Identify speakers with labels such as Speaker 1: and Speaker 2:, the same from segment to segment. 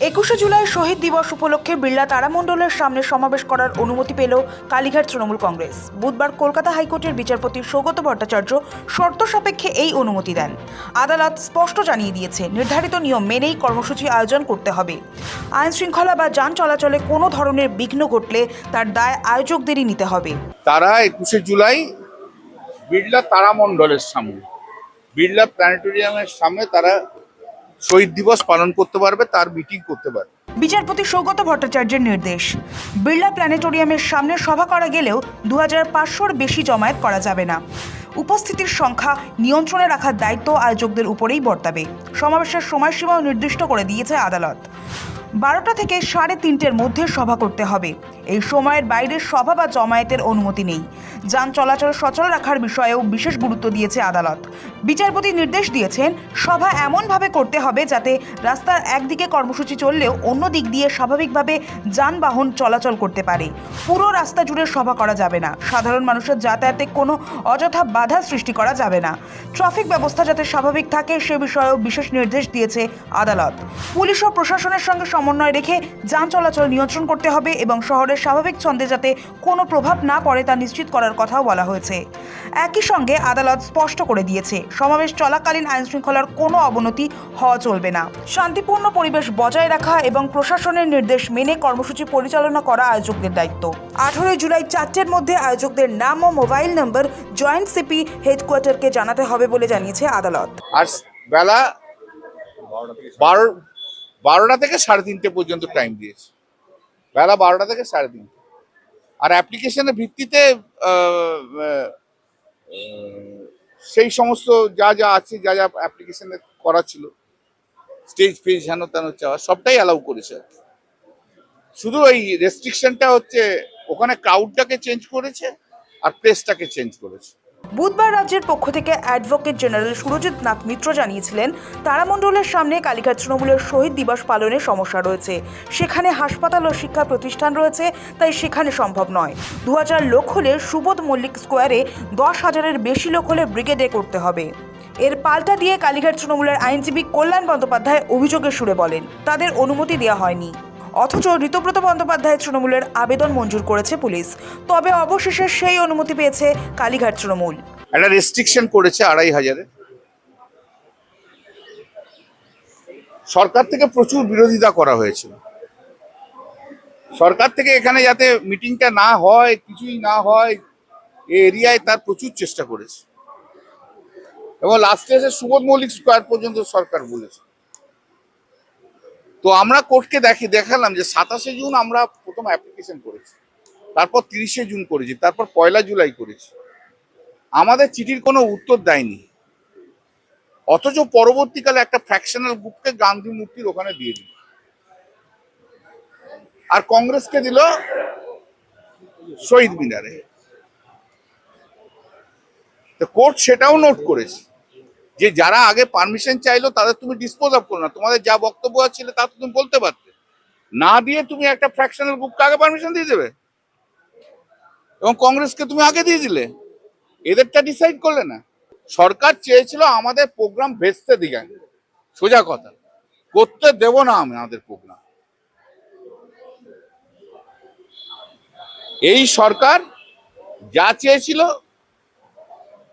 Speaker 1: 21শে জুলাই শহীদ দিবস উপলক্ষে বিড়লা তারামণ্ডলের সামনে সমাবেশ করার অনুমতি পেল কালীঘাট তৃণমূল কংগ্রেস। বুধবার কলকাতা হাইকোর্টের বিচারপতি সৌগত ভট্টাচার্য শর্ত সাপেক্ষে এই অনুমতি দেন। আদালত স্পষ্ট জানিয়ে দিয়েছে, নির্ধারিত নিয়ম মেনেই কর্মসূচি আয়োজন করতে হবে। আইন শৃঙ্খলা বা যান চলাচলে কোনো ধরনের বিঘ্ন ঘটলে তার দায় আয়োজকদেরই নিতে হবে।
Speaker 2: তারা 21শে জুলাই বিড়লা তারামণ্ডলের সামনে, বিড়লা প্ল্যানেটোরিয়ামের সামনে তারা শহীদ দিবস পালন করতে পারবে, তার মিটিং করতে পারবে।
Speaker 1: বিচারপতি সৌগত ভট্টাচার্যের নির্দেশ, বিড়লা প্ল্যানেটোরিয়ামের সামনে সভা করা গেলেও 2500-র বেশি জমায়েত করা যাবে না। উপস্থিতির সংখ্যা নিয়ন্ত্রণে রাখার দায়িত্ব আয়োজকদের উপরেই বর্তাবে। সমাবেশের সময়সীমাও নির্দিষ্ট করে দিয়েছে আদালত। 12টা থেকে 3:30-এর মধ্যে সভা করতে হবে। এই সময়ের বাইরে সভা বা জমায়েতের অনুমতি নেই। যান চলাচল সচল রাখার বিষয়েও বিশেষ গুরুত্ব দিয়েছে আদালত। বিচারপতি নির্দেশ দিয়েছেন, সভা এমনভাবে করতে হবে যাতে রাস্তার একদিকে কর্মসূচি চললেও অন্য দিক দিয়ে স্বাভাবিকভাবে যানবাহন চলাচল করতে পারে। পুরো রাস্তা জুড়ে সভা করা যাবে না। সাধারণ মানুষের যাতায়াতে কোনো অযথা বাধা সৃষ্টি করা যাবে না। ট্রাফিক ব্যবস্থা যাতে স্বাভাবিক থাকে সে বিষয়েও বিশেষ নির্দেশ দিয়েছে আদালত। পুলিশ ও প্রশাসনের সঙ্গে সমন্বয় রেখে যান চলাচল নিয়ন্ত্রণ করতে হবে এবং শহরের স্বাভাবিক ছন্দে যাতে কোনো প্রভাব না পড়ে তা নিশ্চিত করার কথাও বলা হয়েছে। একই সঙ্গে আদালত স্পষ্ট করে দিয়েছে, সমাবেশ চলাকালীন আইন শৃঙ্খলার কোনো অবনতি হওয়া চলবে না। শান্তিপূর্ণ পরিবেশ বজায় রাখা এবং প্রশাসনের নির্দেশ মেনে কর্মসূচি পরিচালনা করা আয়োজকদের দায়িত্ব। 18 জুলাই 4টের মধ্যে আয়োজকদের নাম ও মোবাইল নম্বর জয়েন্ট সিপি হেডকোয়ার্টারকে জানাতে হবে বলে জানিয়েছে আদালত।
Speaker 2: আর বেলা 12টা থেকে 3:30 পর্যন্ত টাইম দিয়েছে। বেলা 12টা থেকে 3:30। আর অ্যাপ্লিকেশনের ভিত্তিতে সেই সমস্ত যা যা আছে, যা যা অ্যাপ্লিকেশনে করা ছিল, স্টেজ ফেজ হেন তেন চাওয়া, সবটাই অ্যালাউ করেছে। শুধু এই রেস্ট্রিকশনটা হচ্ছে ওখানে ক্রাউডটাকে চেঞ্জ করেছে আর প্লেসটাকে চেঞ্জ করেছে।
Speaker 1: বুধবার রাজ্যের পক্ষ থেকে অ্যাডভোকেট জেনারেল সুরজিৎ নাথ মিত্র জানিয়েছিলেন, তারামণ্ডলের সামনে কালীঘাট তৃণমূলের শহীদ দিবস পালনে সমস্যা রয়েছে। সেখানে হাসপাতাল ও শিক্ষা প্রতিষ্ঠান রয়েছে, তাই সেখানে সম্ভব নয়। 2000 লোক হলে সুবোধ মল্লিক স্কোয়ারে, 10,000-এর বেশি লোক হলে ব্রিগেডে করতে হবে। এর পাল্টা দিয়ে কালীঘাট তৃণমূলের আইনজীবী কল্যাণ বন্দ্যোপাধ্যায় অভিযোগের সুরে বলেন, তাদের অনুমতি দেওয়া হয়নি। অথচ ঋতব্রত বন্দ্যোপাধ্যায় তৃণমূলের আবেদন মঞ্জুর করেছে পুলিশ। তবে অবশেষে সেই অনুমতি পেয়েছে কালীঘাট তৃণমূল।
Speaker 2: একটা রেস্ট্রিকশন করেছে 2500-এ। সরকার থেকে প্রচুর বিরোধিতা করা হয়েছিল। সরকার থেকে এখানে যাতে মিটিংটা না হয়, কিছুই না হয়, এই এরিয়ায় তার প্রচুর চেষ্টা করেছে এবং লাস্টে এসে সুবোধ মল্লিক স্কোয়ার পর্যন্ত সরকার বলেছে। তো আমরা কোর্টকে দেখালাম যে 27শে জুন আমরা প্রথম অ্যাপ্লিকেশন করেছি, তারপর 30শে জুন করেছি, তারপর 1 জুলাই করেছি। আমাদের চিঠির কোনো উত্তর দেয়নি, অথচ পরবর্তীকালে একটা ফ্র্যাকশনাল গ্রুপকে গান্ধী মূর্তির ওখানে দিয়ে দিল আর কংগ্রেসকে দিল শহীদ মিনারে। তো কোর্ট সেটাও নোট করেছে যে যারা আগে পারমিশন চাইলো তাদের তুমি ডিসপোজ অফ করো না, তোমাদের যা বক্তব্য ছিল তা তো তুমি বলতে পারতে, না দিয়ে তুমি একটা ফ্র্যাকশনাল গ্রুপকে আগে পারমিশন দিয়ে দেবে এবং কংগ্রেসকে তুমি আগে দিয়ে দিলে, এদেরটা ডিসাইড করলে না। সরকার চেয়েছিল আমাদের প্রোগ্রাম ভেস্তে দিকে, সোজা কথা, করতে দেব না আমাদের প্রোগ্রাম। এই সরকার যা চেয়েছিল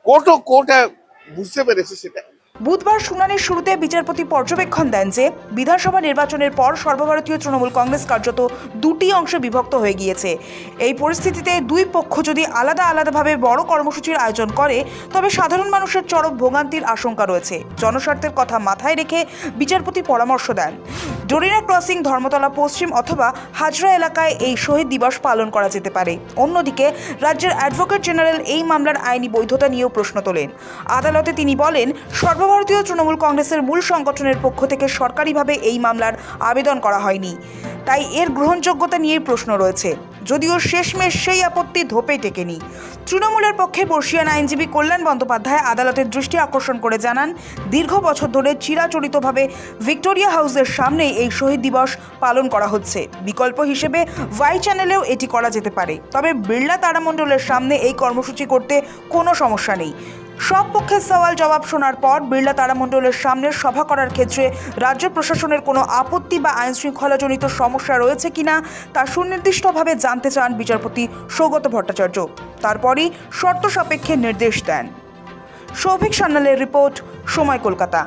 Speaker 2: কোর্ট বুঝতে পেরেছে সেটা।
Speaker 1: বুধবার শুনানির শুরুতে বিচারপতি পর্যবেক্ষণ দেন যে বিধানসভা নির্বাচনের পর সর্বভারতীয় তৃণমূল কংগ্রেস কার্যত 2টি অংশে বিভক্ত হয়ে গিয়েছে। এই পরিস্থিতিতে দুই পক্ষ যদি আলাদাভাবে বড় কর্মসূচির আয়োজন করে তবে সাধারণ মানুষের চরম ভোগান্তির আশঙ্কা রয়েছে। জনস্বার্থের কথা মাথায় রেখে বিচারপতি পরামর্শ দেন, ডোরিনা ক্রসিং, ধর্মতলা পশ্চিম অথবা হাজরা এলাকায় এই শহীদ দিবস পালন করা যেতে পারে। অন্যদিকে রাজ্যের অ্যাডভোকেট জেনারেল এই মামলার আইনি বৈধতা নিয়েও প্রশ্ন তোলেন। আদালতে তিনি বলেন, সর্বভারতীয় তৃণমূল কংগ্রেসের মূল সংগঠনের পক্ষ থেকে সরকারিভাবে এই মামলার আবেদন করা হয়নি, তাই এর গ্রহণযোগ্যতা নিয়ে প্রশ্ন রয়েছে। যদিও শেষমেশ সেই আপত্তি ধোপে টেকেনি। তৃণমূলের পক্ষে বর্ষীয়ান আইনজীবী কল্যাণ বন্দ্যোপাধ্যায় আদালতের দৃষ্টি আকর্ষণ করে জানান, দীর্ঘ বছর ধরে চিরাচরিতভাবে ভিক্টোরিয়া হাউসের সামনেই এই শহীদ দিবস পালন করা হচ্ছে। বিকল্প হিসেবে ওয়াই চ্যানেলেও এটি করা যেতে পারে। তবে বিড়লা তারামণ্ডলের সামনে এই কর্মসূচি করতে কোনো সমস্যা নেই। সব পক্ষের সওয়াল জবাব শোনার পর বিড়লা তারামণ্ডলের সামনে সভা করার ক্ষেত্রে রাজ্য প্রশাসনের কোনো আপত্তি বা আইন শৃঙ্খলাজনিত সমস্যা রয়েছে কিনা তা সুনির্দিষ্টভাবে জানতে চান বিচারপতি সৌগত ভট্টাচার্য। তারপরই শর্ত সাপেক্ষে নির্দেশ দেন। সৌভিক সান্যালের রিপোর্ট, সময় কলকাতা।